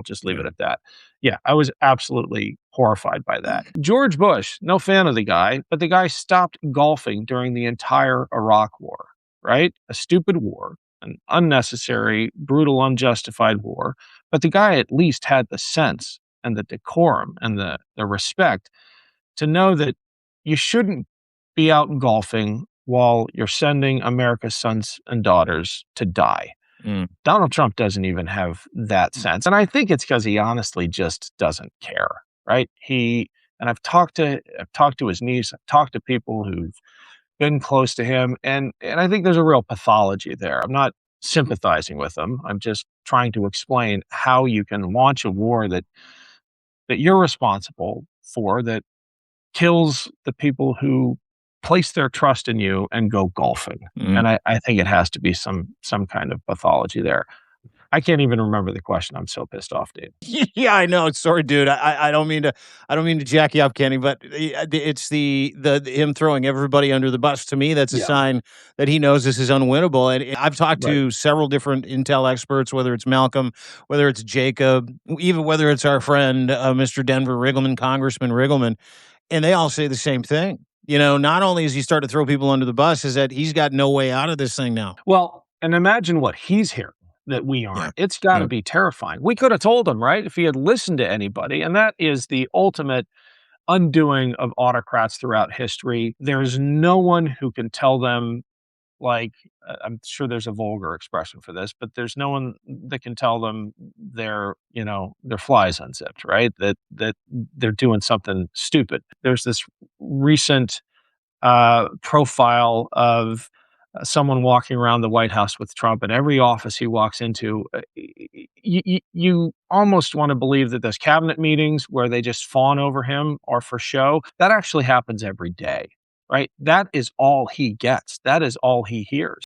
I'll just leave it at that. Yeah, I was absolutely horrified by that. George Bush, no fan of the guy, but the guy stopped golfing during the entire Iraq war, right? A stupid war, an unnecessary, brutal, unjustified war. But the guy at least had the sense and the decorum and the respect to know that you shouldn't be out golfing while you're sending America's sons and daughters to die. Donald Trump doesn't even have that sense. And I think it's because he honestly just doesn't care, right? And I've talked to his niece, I've talked to people who've been close to him, and I think there's a real pathology there. I'm not sympathizing with him. I'm just trying to explain how you can launch a war that you're responsible for, that kills the people who place their trust in you and go golfing. And I think it has to be some kind of pathology there. I can't even remember the question. I'm so pissed off, dude. Yeah, I know. Sorry, dude. I don't mean to jack you up, Kenny, but it's the him throwing everybody under the bus. To me, that's a sign that he knows this is unwinnable. And I've talked to several different intel experts, whether it's Malcolm, whether it's Jacob, even whether it's our friend Mr. Denver Riggleman, Congressman Riggleman, and they all say the same thing. You know, not only has he started to throw people under the bus, is that he's got no way out of this thing now. Well, and imagine what he's hearing that we aren't. It's got to be terrifying. We could have told him, right, if he had listened to anybody. And that is the ultimate undoing of autocrats throughout history. There's no one who can tell them, like, I'm sure there's a vulgar expression for this, but there's no one that can tell them their flies unzipped, right? That they're doing something stupid. There's this recent profile of someone walking around the White House with Trump, and every office he walks into, you almost want to believe that those cabinet meetings where they just fawn over him are for show. That actually happens every day, right? That is all he gets. That is all he hears.